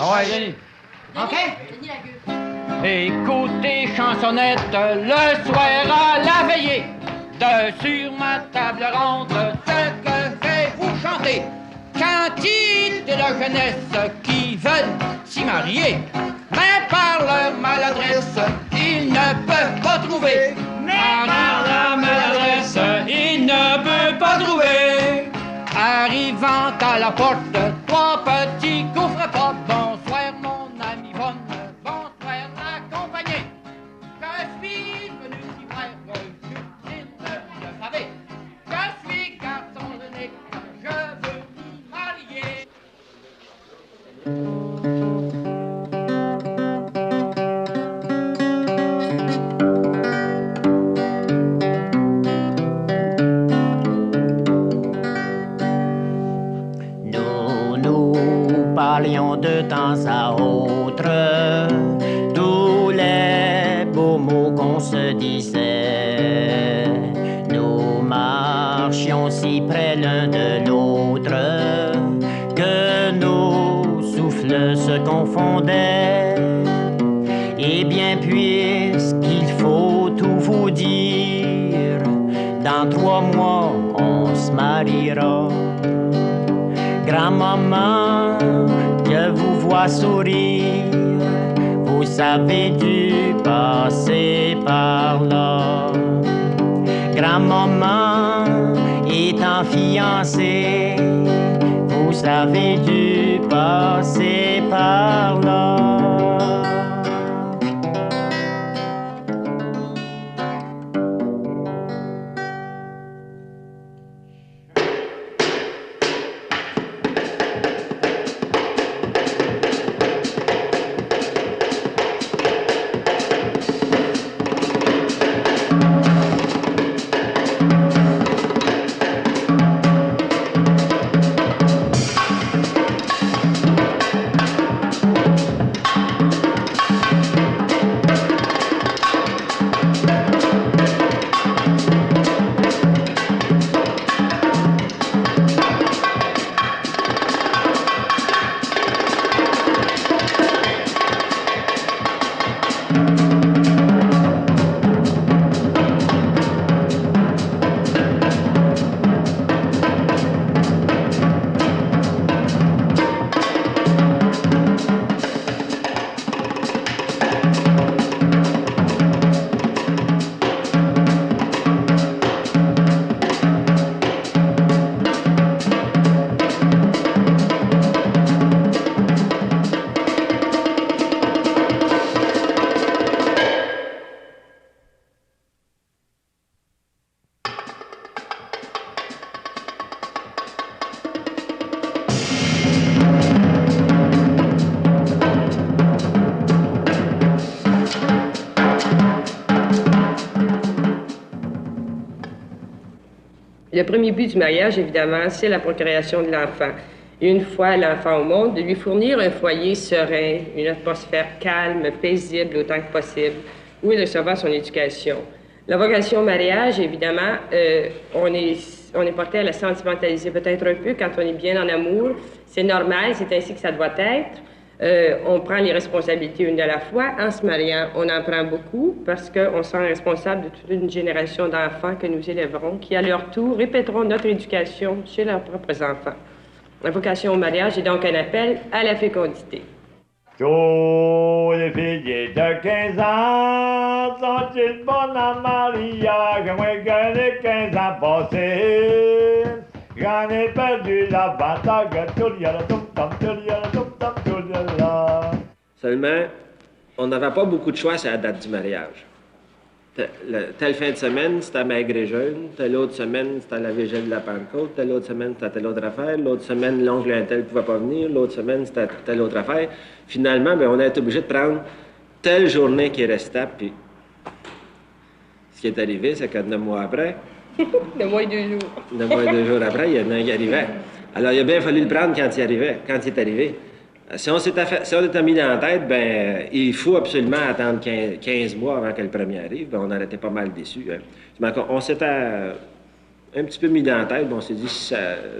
Ah ouais, Denis. OK? Denis Lagueux. Écoutez chansonnette le soir à la veillée. Sur ma table ronde, ce que je vais vous chanter. Cantique de la jeunesse qui veulent s'y marier. Mais par leur maladresse, ils ne peuvent pas trouver. Mais par leur maladresse, ils ne peuvent pas trouver. Arrivant à la porte, trois petits coffres pas. Bonsoir mon ami Von, bonsoir la compagnie. Je suis venu t'y voir, Justine, le savez. Je suis garçon de Nick, je veux m'y marier. Nous parlions de temps à autre, tous les beaux mots qu'on se disait. Nous marchions si près l'un de l'autre que nos souffles se confondaient. Eh bien, puisqu'il faut tout vous dire, dans 3 mois, on se mariera. Grand-maman, je vous vois sourire, vous avez dû passer par là. Grand-maman étant fiancée, vous avez dû passer par là. Le premier but du mariage, évidemment, c'est la procréation de l'enfant. Une fois l'enfant au monde, de lui fournir un foyer serein, une atmosphère calme, paisible autant que possible, où il recevra son éducation. La vocation au mariage, évidemment, on est porté à la sentimentaliser peut-être un peu quand on est bien en amour. C'est normal, c'est ainsi que ça doit être. On prend les responsabilités une à la fois. En se mariant, on en prend beaucoup parce qu'on se rend responsable de toute une génération d'enfants que nous élèverons, qui, à leur tour, répéteront notre éducation chez leurs propres enfants. La vocation au mariage est donc un appel à la fécondité. Tous les filles de 15 ans sont-ils bonnes en mariage? Moi, que les 15 ans passés, j'en ai perdu l'avantage. Seulement, on n'avait pas beaucoup de choix à la date du mariage. Telle fin de semaine, c'était à Maigre et Jeune. Telle autre semaine, c'était à la Vigile de la Pentecôte. Telle autre semaine, c'était telle autre affaire. L'autre semaine, l'oncle un tel ne pouvait pas venir. L'autre semaine, c'était telle autre affaire. Finalement, bien, on a été obligé de prendre telle journée qui restait. Puis, ce qui est arrivé, c'est que 9 mois après... 9 mois et 2 jours. 9 mois et 2 jours après, il y en a un qui arrivait. Alors, il a bien fallu le prendre quand il arrivait, quand il est arrivé. Si on s'était mis dans la tête, ben il faut absolument attendre 15 mois avant que le premier arrive, ben, on aurait été pas mal déçus. Hein. On s'était un petit peu mis dans la tête, ben, on s'est dit si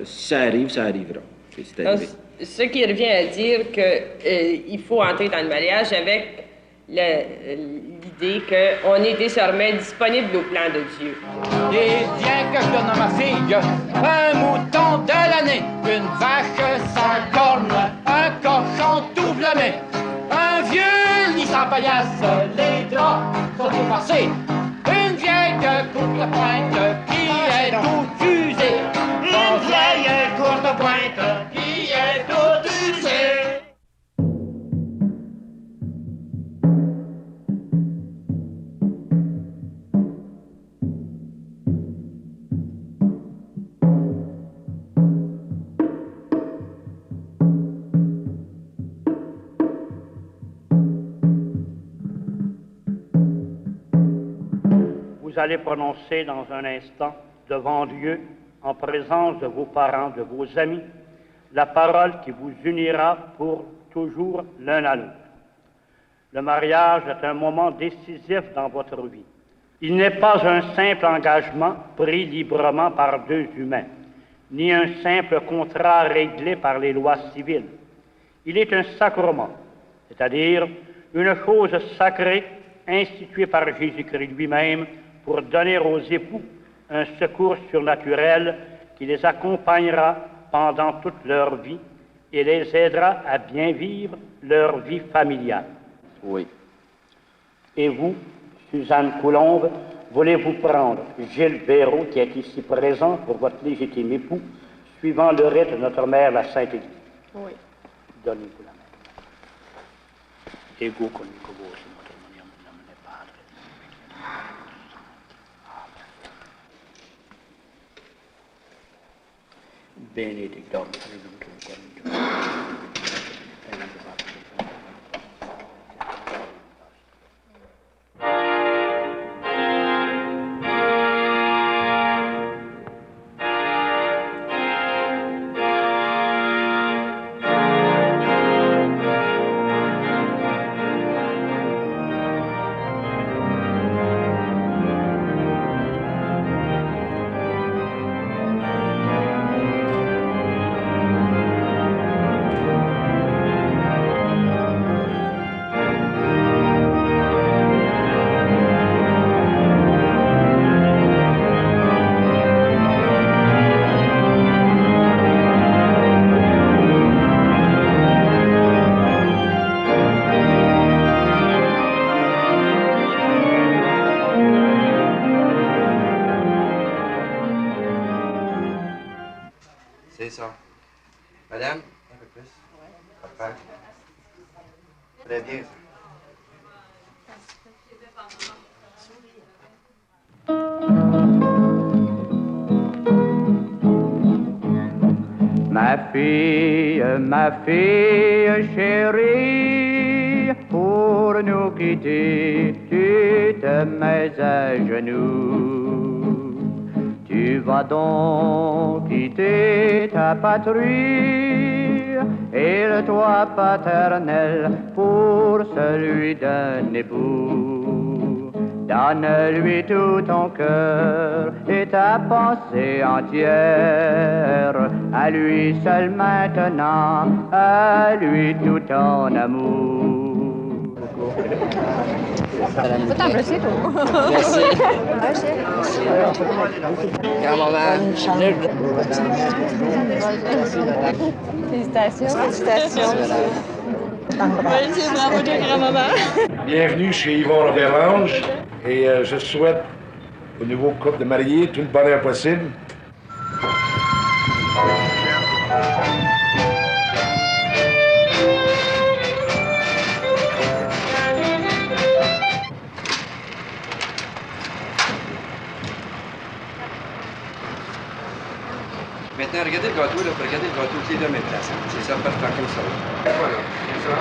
ça arrive, ça arrivera. Puis c'est arrivé. Ce qui revient à dire qu'il faut entrer dans le mariage avec l'idée qu'on est désormais disponible au plan de Dieu. Et bien que je donne à ma fille un mouton de l'année, une vache sans corne, un cochon tout blâmé, un vieux lit sans paillasse, les draps sont dépassés, une vieille courte pointe qui est toute usée, une vieille courte pointe qui est toute usée. Vous allez prononcer dans un instant, devant Dieu, en présence de vos parents, de vos amis, la parole qui vous unira pour toujours l'un à l'autre. Le mariage est un moment décisif dans votre vie. Il n'est pas un simple engagement pris librement par deux humains, ni un simple contrat réglé par les lois civiles. Il est un sacrement, c'est-à-dire une chose sacrée instituée par Jésus-Christ lui-même pour donner aux époux un secours surnaturel qui les accompagnera pendant toute leur vie et les aidera à bien vivre leur vie familiale. Oui. Et vous, Suzanne Coulombe, voulez-vous prendre Gilles Béraud, qui est ici présent pour votre légitime époux, suivant le rite de notre mère, la Sainte Église? Oui. Donnez-vous la main. Ego conmigo vos in matrimonium in nomine Padre. Benedictum Dominum C'est ça. Madame, un peu plus. Papa. Très bien. Ma fille chérie, pour nous quitter, tu te mets à genoux. Tu vas donc quitter ta patrie et le toit paternel pour celui d'un époux. Donne-lui tout ton cœur et ta pensée entière, à lui seul maintenant, à lui tout ton amour. Faut t'embrasser, toi. Merci. Merci. Grand-maman. Félicitations. Félicitations. Bravo de grand-maman. Bienvenue chez Yvon Robert-Lange et je souhaite au nouveau couple de mariés tout le bonheur possible. Maintenant, regardez le gâteau, là, regardez le gâteau, tous les deux en même place. C'est ça, parfait comme ça. Voilà, c'est ça.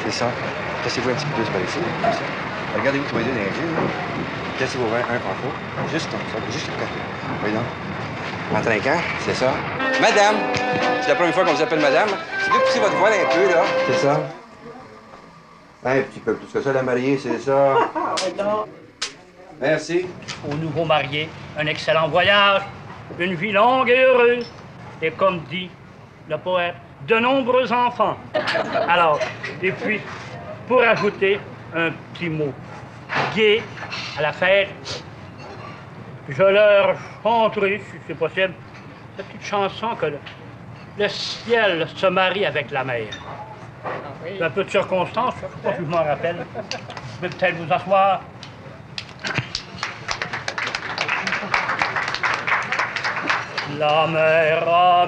C'est ça. Placez-vous un petit peu plus par ici, comme ça. Regardez-vous tous les deux dans les yeux, là. Placez-vous un par fois. Juste comme ça, juste le côté. Oui, non. En trinquant, c'est ça. Madame! C'est la première fois qu'on vous appelle madame. C'est de pousser votre voile un peu, là. C'est ça. Un petit peu plus que ça, la mariée, c'est ça. Merci. Aux nouveaux mariés, un excellent voyage, une vie longue et heureuse. Et comme dit le poète, de nombreux enfants. Alors, et puis, pour ajouter un petit mot gai à la fête, je leur chanterai, si c'est possible, cette petite chanson que le ciel se marie avec la mer. C'est un peu de circonstance, je ne sais pas si je m'en rappelle. Je vais peut-être vous asseoir. La mer a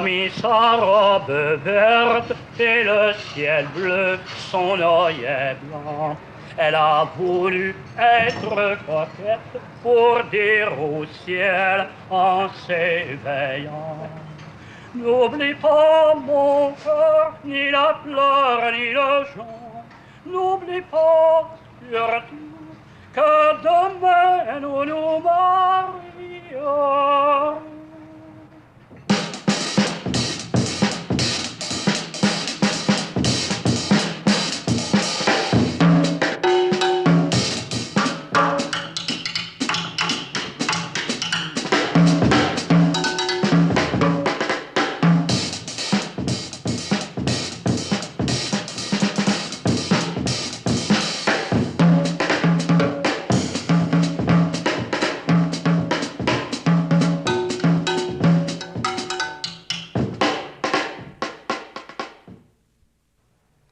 mis sa robe verte et le ciel bleu, son œillet blanc. Elle a voulu être coquette pour dire au ciel en s'éveillant. N'oublie pas mon cœur, ni la fleur, ni le jonc. N'oublie pas surtout que demain nous nous marions.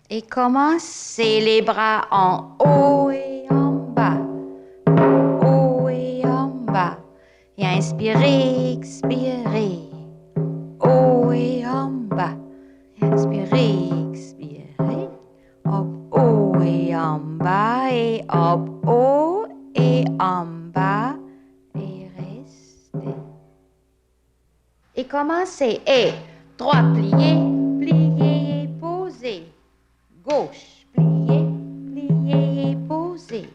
Et commencez les bras en haut et en bas, haut et en bas. Et inspirez, expirez, haut et en bas. Inspirez, expirez, hop, haut et en bas, et hop, haut et en bas, et restez. Et commencez, et droit plié, plié et posé. Gauche, plié, plié et posé.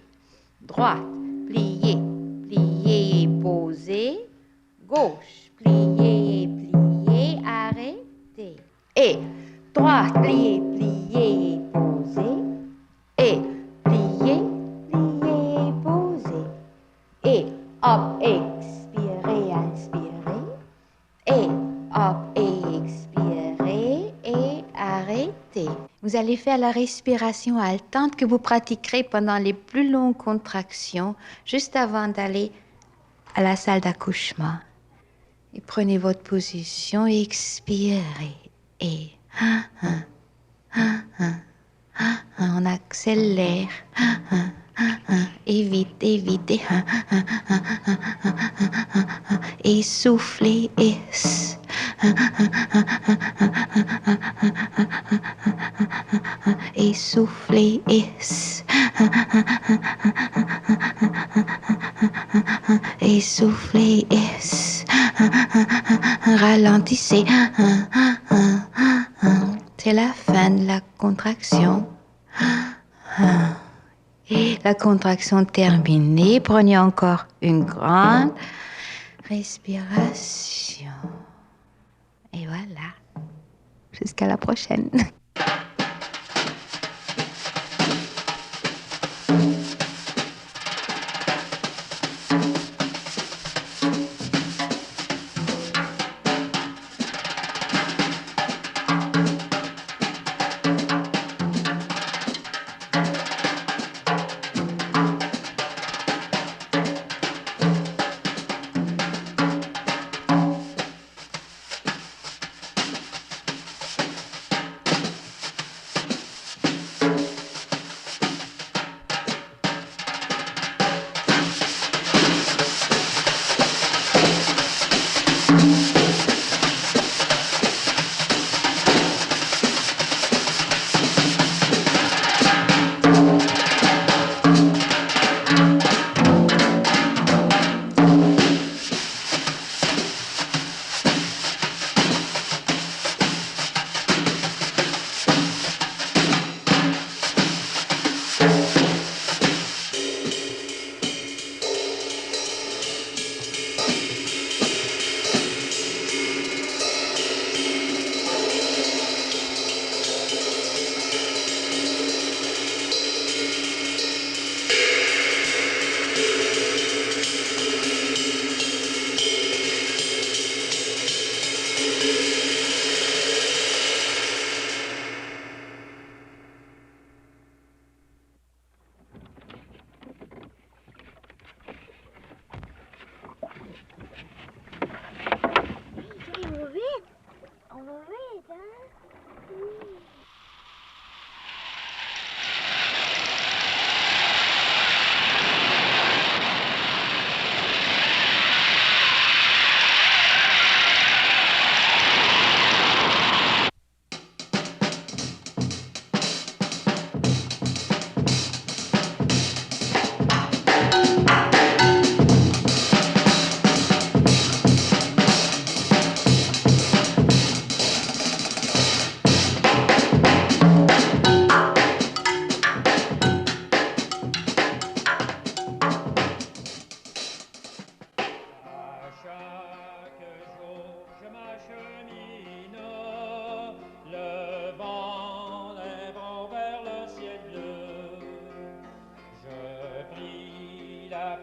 Droite, plié, plié et posé. Gauche, plié et plié, arrêtez. Et droite, plié, plié et posé. Et plié, plié et posé. Et hop, expirez, inspirez. Et hop, expirez et arrêtez. Vous allez faire la respiration haletante que vous pratiquerez pendant les plus longues contractions, juste avant d'aller à la salle d'accouchement. Et prenez votre position et expirez. Et on accélère. Et vite, et vite. Et soufflez, et et soufflez, et et soufflez, et ralentissez. C'est la fin de la contraction. Et la contraction terminée, prenez encore une grande respiration. Et voilà. Jusqu'à la prochaine.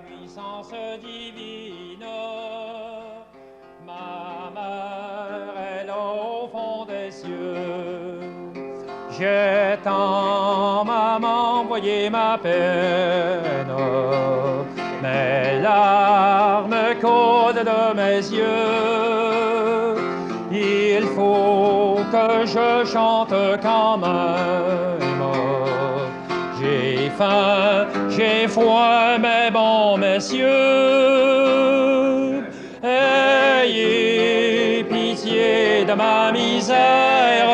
puissance divine. Ma mère est là au fond des cieux. J'ai tant, maman, envoyé ma peine. Mes larmes coulent de mes yeux. Il faut que je chante quand même. J'ai faim, j'ai froid, mais bon, messieurs, ayez pitié de ma misère,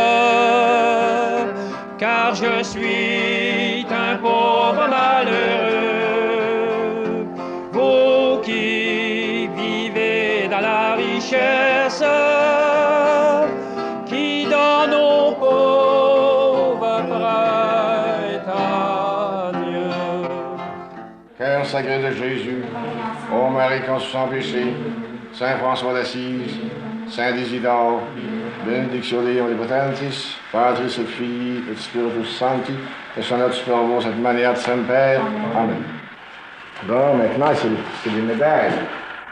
car je suis un pauvre malheureux. Vous qui vivez dans la richesse, qui donne aux pauvres prêtres à Dieu. Cœur sacré de Jésus, ô Marie conçue sans péché, Saint François d'Assise, Saint Isidore, benedictio Dei omnipotentis, Patris et Filii et Spiritus Sancti, et sonat super vos cette manière semper. Amen. Bon, maintenant, c'est des médailles.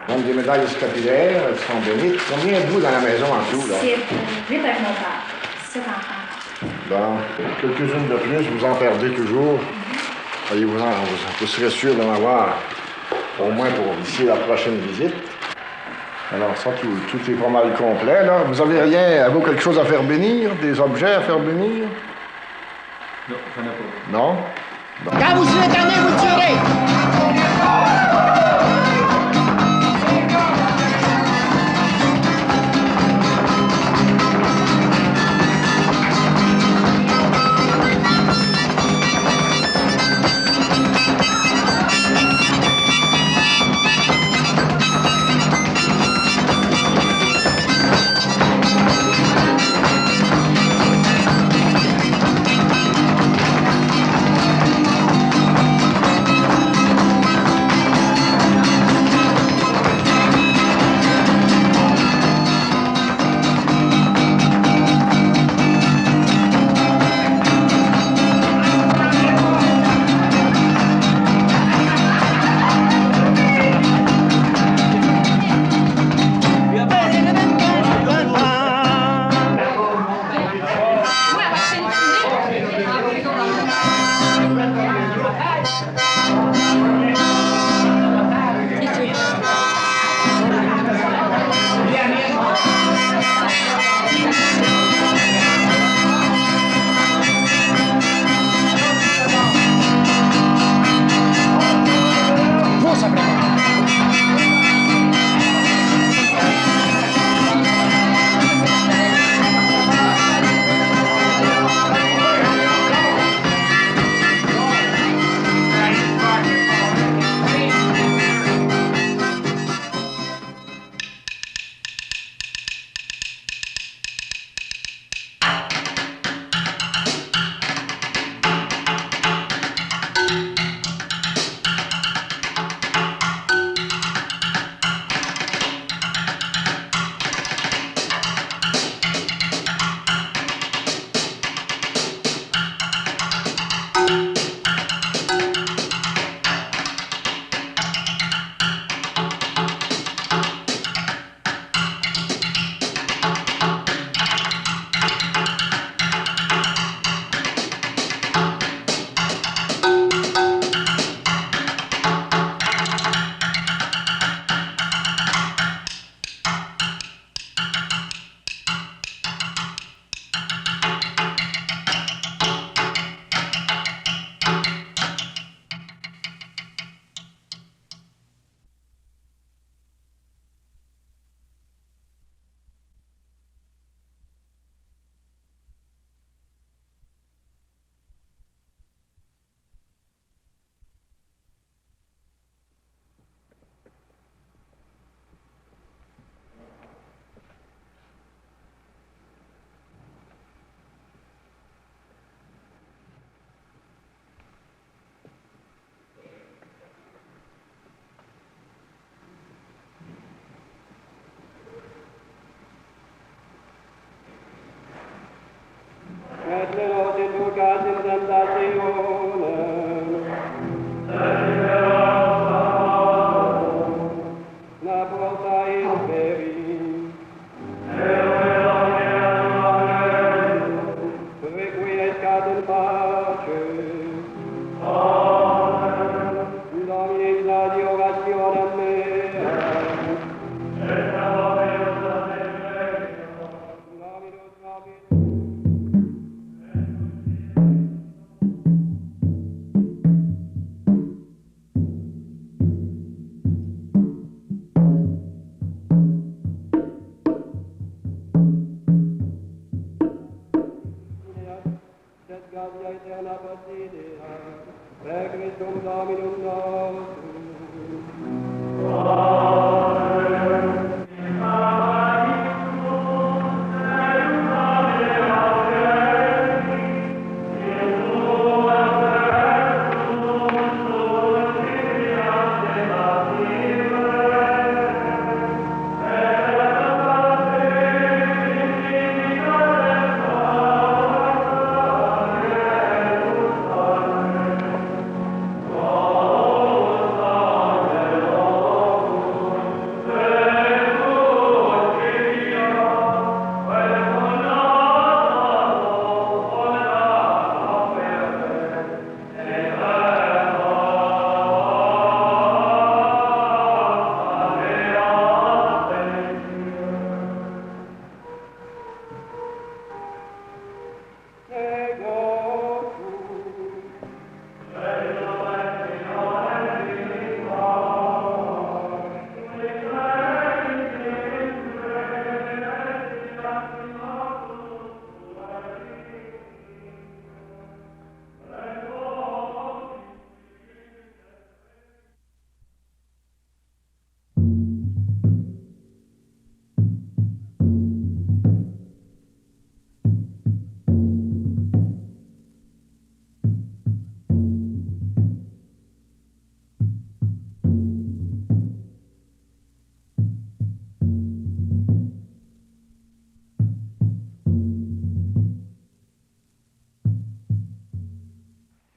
Donc, des médailles scapulaires, elles sont bénites. Combien êtes-vous dans la maison en tout, là? 8 avec mon père. 7 enfants. Bon, quelques-unes de plus, vous en perdez toujours. Voyez-vous-en, vous serez sûr d'en avoir au moins pour d'ici la prochaine visite. Alors ça, tout est pas mal complet, là. Vous avez rien, avez-vous quelque chose à faire bénir? Des objets à faire bénir? Non, j'en ai pas. Non? Quand vous serez tanné, vous tirez!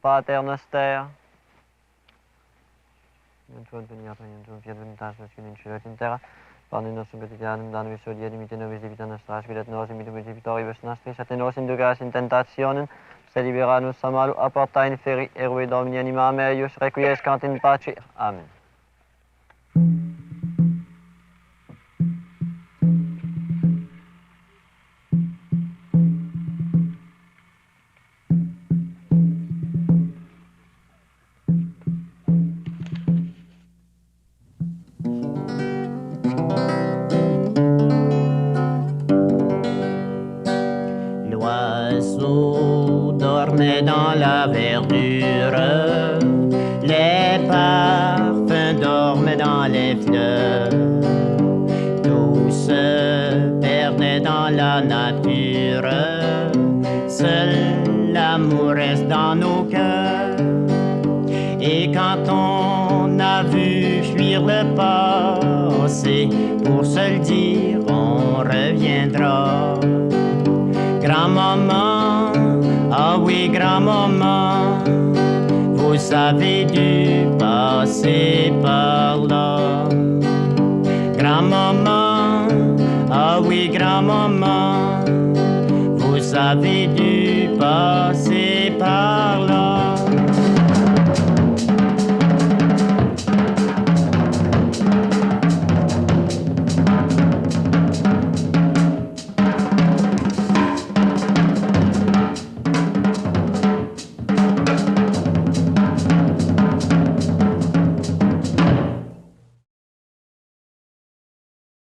Pater Noster. Pane nostrum quotidianum da nobis hodie, dimitte nobis debita nostra, et nos imite vitoribus nostris, et nos inducas in tentationem, sed libera nos a malo, apporta in feri, erue Domini anima meius, requiescant in pace. Amen. L'oiseau dormait dans la verdure, les parfums dormaient dans les fleurs, tout se perdait dans la nature, seul l'amour reste dans nos cœurs. Et quand on a vu fuir le passé, pour se le dire, on reviendra. Grand-maman, ah oui, grand-maman, vous avez dû passer par là. Grand-maman, ah oui, grand-maman, vous avez dû passer par là.